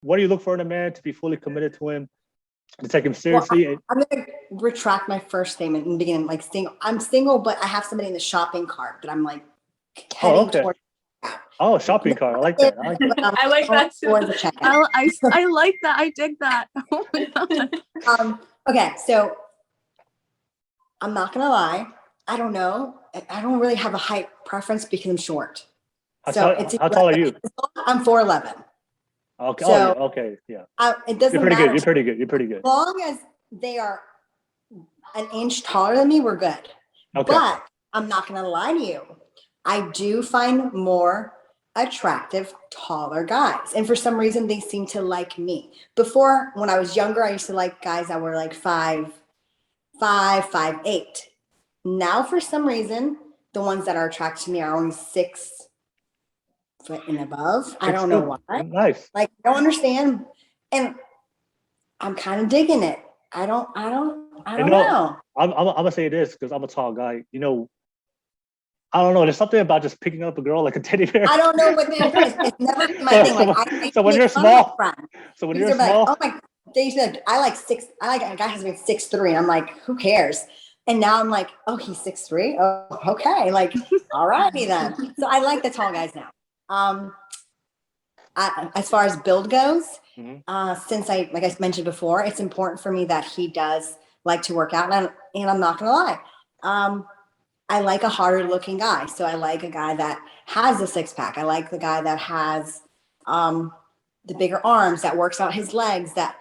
what do you look for in a man to be fully committed to him, to take him seriously? Well, I'm going to retract my first statement in the beginning. Like, I'm single, but I have somebody in the shopping cart that I'm like heading towards. Oh, shopping cart. I like that. I like that. I like that too. I like that. I dig that. Oh my God. Okay, so I'm not gonna lie. I don't know. I don't really have a height preference because I'm short. How tall are you? I'm 4'11". Okay. So, okay. Yeah. It doesn't You're pretty matter. good. You're pretty good. You're pretty good. As long as they are an inch taller than me, we're good. Okay. But I'm not gonna lie to you. I do find more attractive, taller guys. And for some reason, they seem to like me. Before, when I was younger, I used to like guys that were like 5'5", 5'8". Now, for some reason, the ones that are attracted to me are only 6 foot and above. I don't know why. Nice. Like, I don't understand. And I'm kind of digging it. I don't know. I'm gonna say this because I'm a tall guy. You know, I don't know. There's something about just picking up a girl like a teddy bear. I don't know what it is. It's never been my thing. Like, so when you're small, they used to be like, I like a guy has been 6'3", and I'm like, who cares? And now I'm like, oh, he's 6'3". Oh, okay. Like, all righty then. So I like the tall guys now. As far as build goes, since like I mentioned before, it's important for me that he does like to work out, and I'm not gonna lie. I like a harder looking guy. So I like a guy that has a 6-pack. I like the guy that has the bigger arms, that works out his legs, that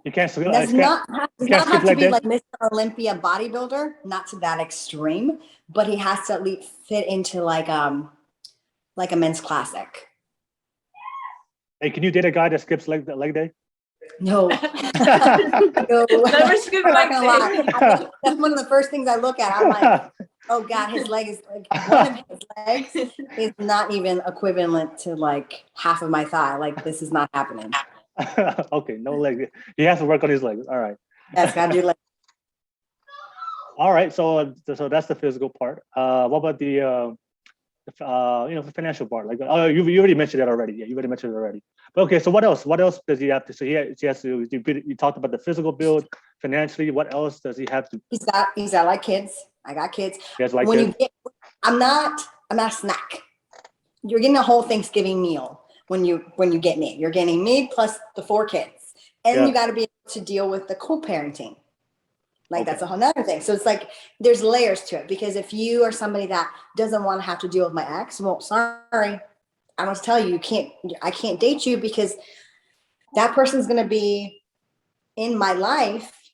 does not have to be like Mr. Olympia bodybuilder, not to that extreme, but he has to at least fit into like a men's classic. Hey, can you date a guy that skips leg day? No. No. Never skip leg day. That's one of the first things I look at. I'm like, oh God, his leg is like, one of his legs is not even equivalent to like half of my thigh. Like, this is not happening. Okay, no leg. He has to work on his legs. All right. Yes, gotta do like. All right, so that's the physical part. What about the the financial part? Like, oh, you already mentioned that already. Yeah, you already mentioned it already. But okay, so what else? What else does he have to? So he has to. You talked about the physical build, financially. What else does he have to? He's got like kids. I got kids. He has like kids. I'm not a snack. You're getting a whole Thanksgiving meal when you get me. You're getting me plus the 4 kids, and you got to be able to deal with the co-parenting. Like, that's a whole nother thing. So it's like, there's layers to it, because if you are somebody that doesn't want to have to deal with my ex, well, sorry, I must tell you, I can't date you, because that person's going to be in my life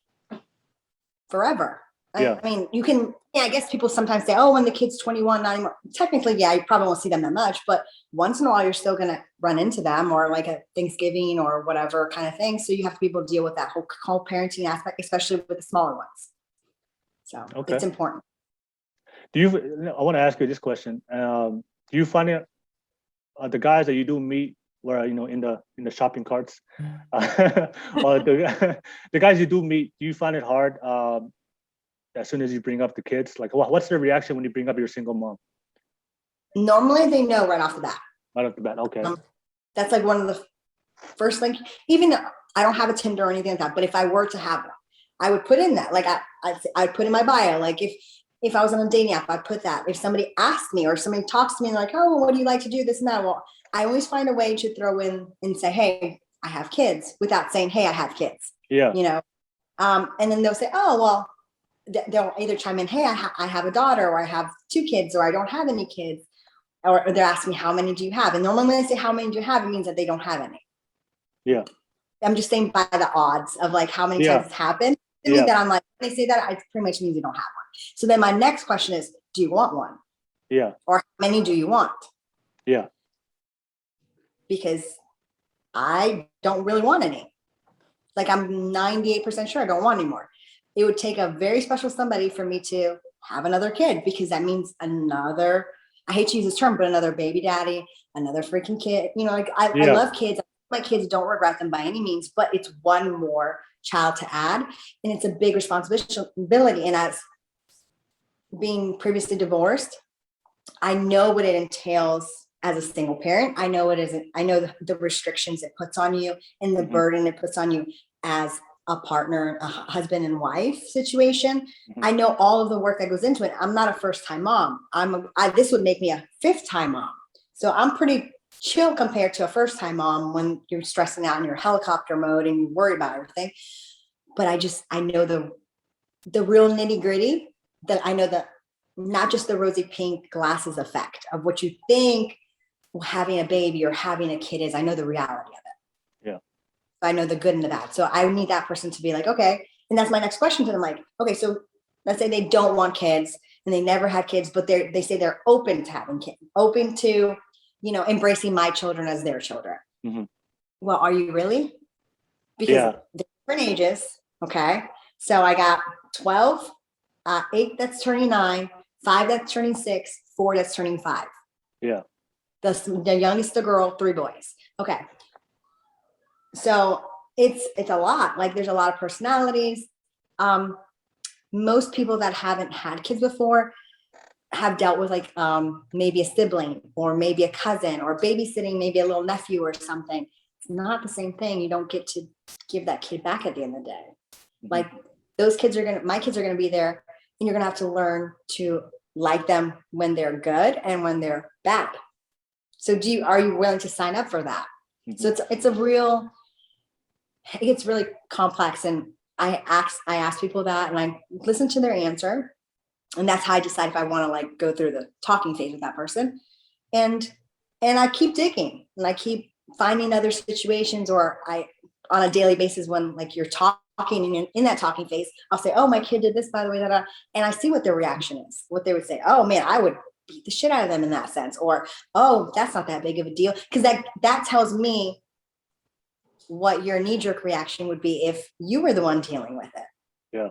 forever. I mean, you can, I guess people sometimes say, oh, when the kid's 21, not anymore. Technically, you probably won't see them that much, but once in a while, you're still going to run into them, or like a Thanksgiving or whatever kind of thing. So you have to be able to deal with that whole parenting aspect, especially with the smaller ones. So it's important. I want to ask you this question. Do you find it, the guys that you do meet where, in the shopping carts, or the guys you do meet, do you find it hard as soon as you bring up the kids? Like, what's their reaction when you bring up your single mom? Normally, they know right off the bat. Right off the bat, okay. That's like one of the first things. Even though I don't have a Tinder or anything like that, but if I were to have one, I would put in that. Like, I'd put in my bio. Like, if I was on a dating app, I'd put that. If somebody asked me, or somebody talks to me like, oh, what do you like to do, this and that? Well, I always find a way to throw in and say, hey, I have kids, without saying, hey, I have kids. Yeah. And then they'll say, oh, well, they'll either chime in, hey, I have a daughter, or I have 2 kids, or I don't have any kids. Or they're asking me, how many do you have? And normally when they say, how many do you have? It means that they don't have any. Yeah. I'm just saying by the odds of like how many times it's happened. I mean, that I'm like, when they say that, it pretty much means you don't have one. So then my next question is, do you want one? Yeah. Or how many do you want? Yeah. Because I don't really want any. Like, I'm 98% sure I don't want any more. It would take a very special somebody for me to have another kid, because that means another, I hate to use this term, but another baby daddy, another freaking kid. I love kids. My kids, don't regret them by any means, but it's one more child to add, and it's a big responsibility. And as being previously divorced, I know what it entails as a single parent. I know it isn't. I know the restrictions it puts on you and the burden it puts on you as a partner, a husband and wife situation. I know all of the work that goes into it. I'm not a first-time mom. This would make me a fifth-time mom. So I'm pretty chill compared to a first-time mom when you're stressing out in your helicopter mode and you worry about everything. But I know the real nitty-gritty, that I know that not just the rosy pink glasses effect of what you think having a baby or having a kid is. I know the reality of it. Yeah. I know the good and the bad. So I need that person to be like, okay. And that's my next question to them. Like, okay, so let's say they don't want kids and they never had kids, but they say they're open to having kids, open to, embracing my children as their children. Well, are you really? Because they're different ages. Okay. So I got 12, 8 that's turning 9, 5 that's turning 6, 4 that's turning 5. Yeah. The youngest, a girl, 3 boys. Okay. So it's a lot. Like there's a lot of personalities. Most people that haven't had kids before have dealt with like maybe a sibling or maybe a cousin or babysitting, maybe a little nephew or something. It's not the same thing. You don't get to give that kid back at the end of the day. Like my kids are gonna be there, and you're gonna have to learn to like them when they're good and when they're bad. So are you willing to sign up for that? So it gets really complex, and I ask people that, and I listen to their answer, and that's how I decide if I want to like go through the talking phase with that person, and I keep digging, and I keep finding other situations, or on a daily basis when like you're talking and in that talking phase, I'll say, oh, my kid did this, by the way, and I see what their reaction is, what they would say. Oh man, I would beat the shit out of them in that sense, or oh, that's not that big of a deal, because that tells me what your knee-jerk reaction would be if you were the one dealing with it. Yeah.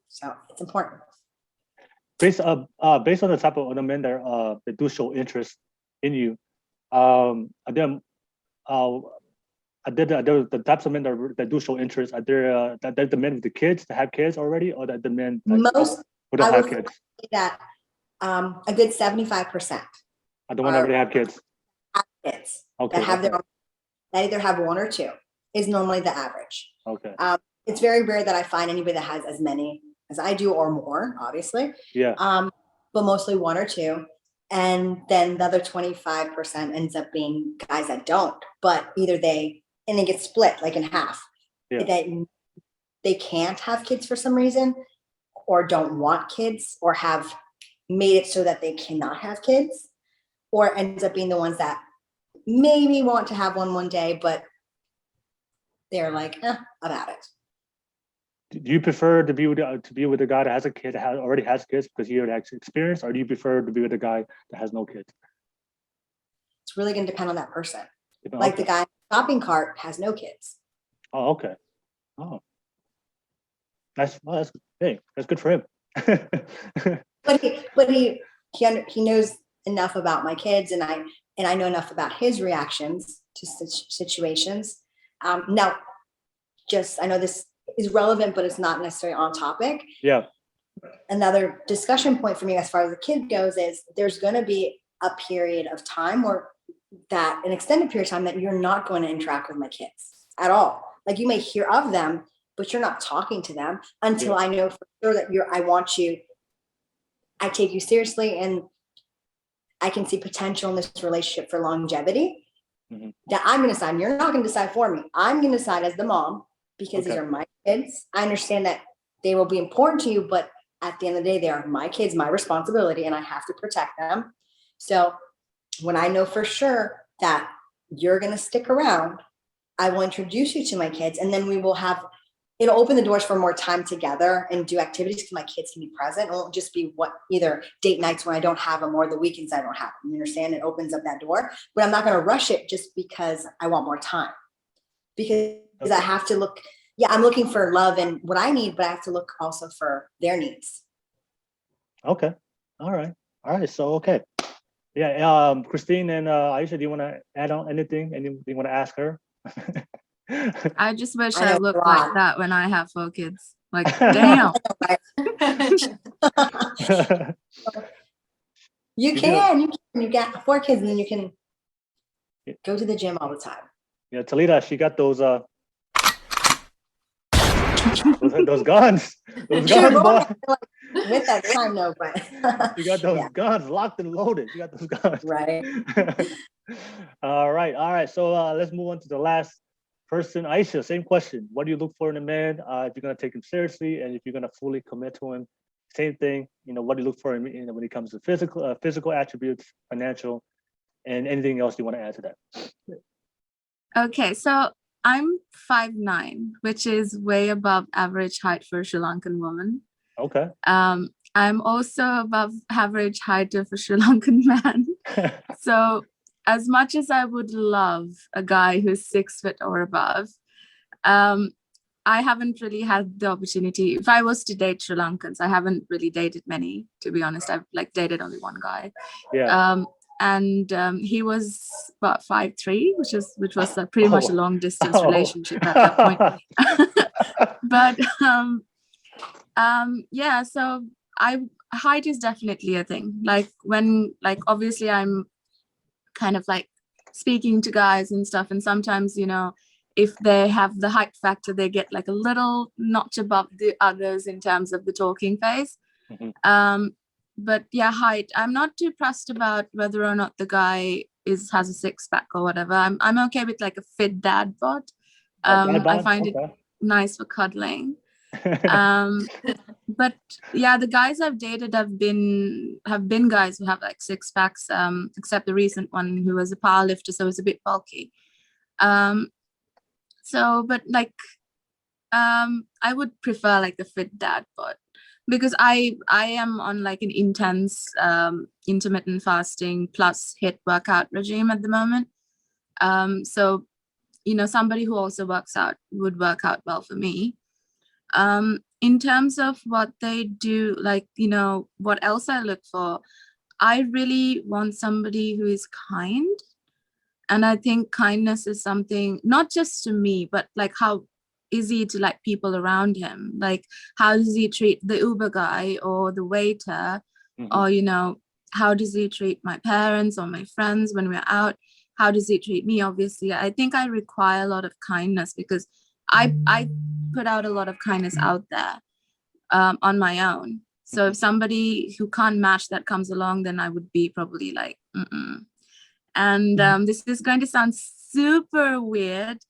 So it's important. Based on the type of the men that do show interest in you, the types of men that do show interest, are there the men with the kids that have kids already, or that the men who don't have kids? That a good 75%. I don't want to already have kids. Kids. Okay. That have their own, that either have 1 or 2 is normally the average. Okay. It's very rare that I find anybody that has as many as I do or more, obviously. Yeah. But mostly 1 or 2. And then the other 25% ends up being guys that don't, but either it gets split like in half. Yeah. They can't have kids for some reason, or don't want kids, or have made it so that they cannot have kids, or ends up being the ones that maybe want to have one day, but they're like about it. Do you prefer to be with a guy that has a kid that already has kids because he already has experience, or do you prefer to be with a guy that has no kids? It's really going to depend on that person. Like the guy in the shopping cart has no kids. Oh, okay. Oh, that's good for him. but he knows enough about my kids, and I know enough about his reactions to situations. Now, I know this is relevant, but it's not necessarily on topic. Yeah. Another discussion point for me as far as the kid goes is there's going to be a period of time, or an extended period of time, that you're not going to interact with my kids at all. Like you may hear of them, but you're not talking to them until I know for sure that I take you seriously, and I can see potential in this relationship for longevity. That I'm going to decide. You're not going to decide for me. I'm going to decide as the mom, because these are my kids. I understand that they will be important to you, but at the end of the day, they are my kids, my responsibility, and I have to protect them. So when I know for sure that you're going to stick around, I will introduce you to my kids, and then it'll open the doors for more time together and do activities because my kids can be present. It won't just be either date nights when I don't have them or the weekends I don't have them. You understand? It opens up that door, but I'm not going to rush it just because I want more time. Because I have to look, I'm looking for love and what I need, but I have to look also for their needs. Okay. All right. So, okay. Yeah. Christine and Eesha, do you want to add on anything? Anything you want to ask her? I just wish I looked like that when I have 4 kids. Like, damn. You can. You got 4 kids, and then you can go to the gym all the time. Yeah, Talita, she got those those guns. Those guns, boy. With that time, no, but You got those guns locked and loaded. You got those guns. right. All right. So let's move on to the last person. Eesha, same question. What do you look for in a man? If you're gonna take him seriously, and if you're gonna fully commit to him, same thing. What do you look for in, when it comes to physical attributes, financial, and anything else you want to add to that? Okay, so I'm 5'9", which is way above average height for a Sri Lankan woman. Okay. I'm also above average height of a Sri Lankan man. So as much as I would love a guy who's 6 foot or above, I haven't really had the opportunity. If I was to date Sri Lankans, I haven't really dated many, to be honest. I've dated only one guy. Yeah. And he was about 5'3", which was pretty much a long distance relationship at that point. But yeah, so height is definitely a thing. Obviously I'm kind of speaking to guys and stuff, and sometimes if they have the height factor, they get a little notch above the others in terms of the talking phase. But yeah, height, I'm not too pressed about whether or not the guy has a 6-pack or whatever. I'm okay with a fit dad bod. I find it nice for cuddling. But yeah, the guys I've dated have been guys who have 6-packs, except the recent one who was a power lifter, so it was a bit bulky. But I would prefer the fit dad bod, because I am on an intense intermittent fasting plus HIIT workout regime at the moment. So somebody who also works out would work out well for me. In terms of what they do, what else I look for, I really want somebody who is kind. And I think kindness is something not just to me, but how is he to people around him? How does he treat the Uber guy or the waiter? Or how does he treat my parents or my friends when we're out? How does he treat me? Obviously, I think I require a lot of kindness, because I put out a lot of kindness out there on my own. So if somebody who can't match that comes along, then I would be probably And this is going to sound super weird,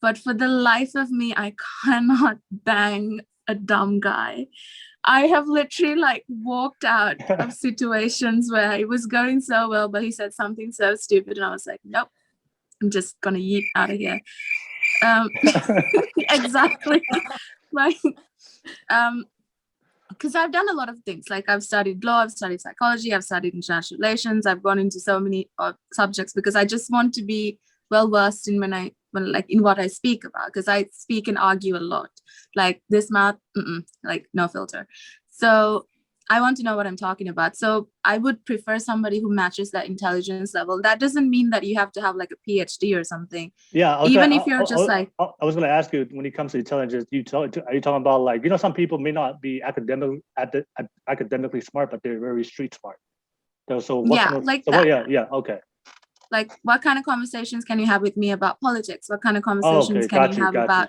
but for the life of me, I cannot bang a dumb guy. I have literally walked out of situations where it was going so well, but he said something so stupid, and I was like, nope, I'm just gonna yeet out of here. Exactly. Because I've done a lot of things. I've studied law, I've studied psychology, I've studied international relations, I've gone into so many subjects, because I just want to be well versed in in what I speak about, because I speak and argue a lot. This math, no filter. So I want to know what I'm talking about. So I would prefer somebody who matches that intelligence level. That doesn't mean that you have to have a PhD or something. Yeah. Even if you're just I was going to ask you, when it comes to intelligence, are you talking about some people may not be academically smart, but they're very street smart. So okay. What kind of conversations can you have with me about politics? What kind of conversations can you have about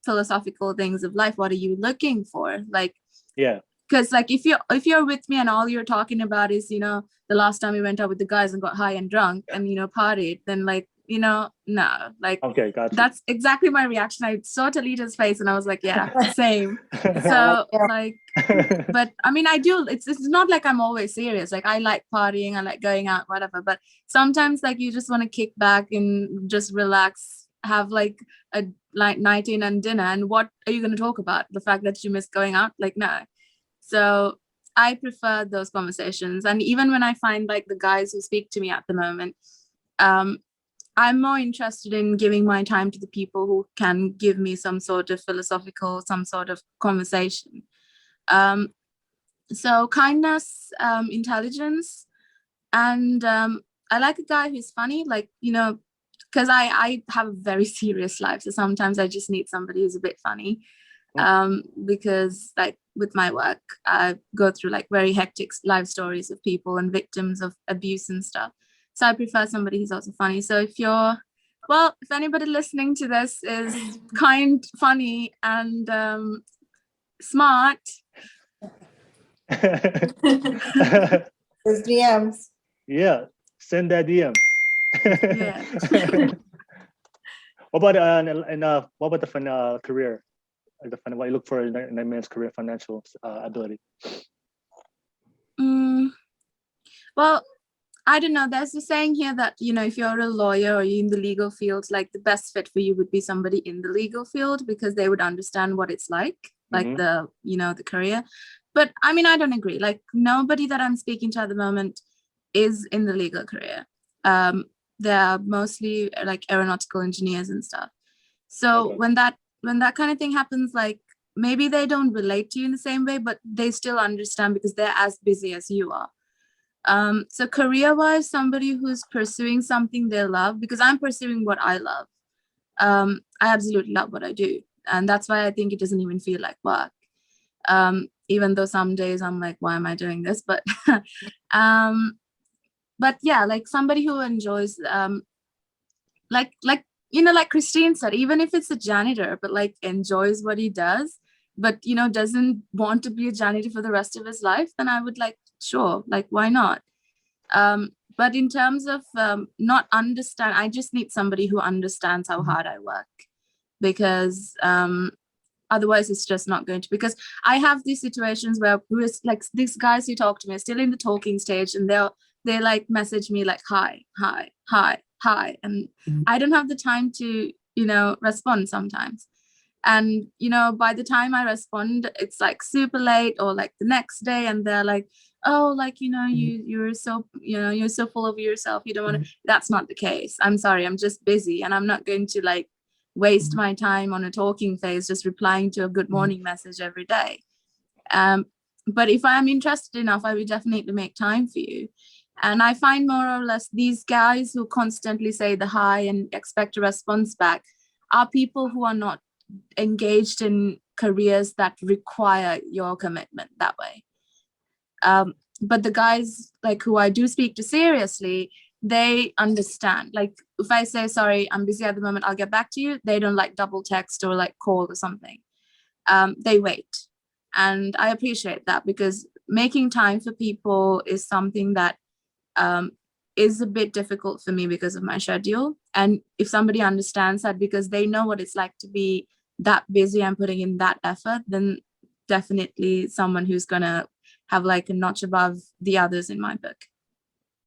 philosophical things of life? What are you looking for? Yeah. Because if you're with me and all you're talking about is the last time we went out with the guys and got high and drunk and partied, then no, okay, gotcha. That's exactly my reaction. I saw Talita's face and I was like, yeah, same. So but I mean, I do. It's not I'm always serious. I like partying, I like going out, whatever. But sometimes you just want to kick back and just relax, have a night in and dinner. And what are you going to talk about? The fact that you miss going out? No. So I prefer those conversations. And even when I find the guys who speak to me at the moment, I'm more interested in giving my time to the people who can give me some sort of philosophical, some sort of conversation. So kindness, intelligence, and I like a guy who's funny, because I have a very serious life. So sometimes I just need somebody who's a bit funny. because like with my work, I go through like very hectic life stories of people and victims of abuse and stuff. So I prefer somebody who's also funny. So if anybody listening to this is kind, funny, and smart, Those DMs. yeah, send that DM. yeah. What about the career? What you look for in a man's career, financial ability? Well, I don't know. There's a saying here that, you know, if you're a lawyer or you're in the legal field, like the best fit for you would be somebody in the legal field because they would understand what it's like the, you know, the career. But I mean, I don't agree. Like nobody that I'm speaking to at the moment is in the legal career. They're mostly like aeronautical engineers and stuff. So when that kind of thing happens, like maybe they don't relate to you in the same way, but they still understand because they're as busy as you are. So career-wise, somebody who's pursuing something they love, because I'm pursuing what I love. I absolutely love what I do. And that's why I think it doesn't even feel like work. Even though some days I'm like, why am I doing this? But yeah, like somebody who enjoys, like you know, like Christine said, even if it's a janitor, but like enjoys what he does, but you know, doesn't want to be a janitor for the rest of his life, then I would like, sure, like why not? But in terms of not understand, I just need somebody who understands how hard I work, because otherwise it's just not going to, because I have these situations where like these guys who talk to me are still in the talking stage, and they like message me like hi, and I don't have the time to, you know, respond sometimes. And you know, by the time I respond, it's like super late or like the next day, and they're like, oh, like, you know, you're so, you know, you're so full of yourself, you don't want to. That's not the case. I'm sorry, I'm just busy, and I'm not going to like waste my time on a talking phase just replying to a good morning message every day. But if I'm interested enough, I will definitely make time for you. And I find more or less these guys who constantly say the hi and expect a response back are people who are not engaged in careers that require your commitment that way. But the guys like who I do speak to seriously, they understand. Like if I say, sorry, I'm busy at the moment, I'll get back to you, they don't like double text or like call or something. They wait. And I appreciate that, because making time for people is something that is a bit difficult for me because of my schedule. And if somebody understands that because they know what it's like to be that busy and putting in that effort, then definitely someone who's gonna have like a notch above the others in my book.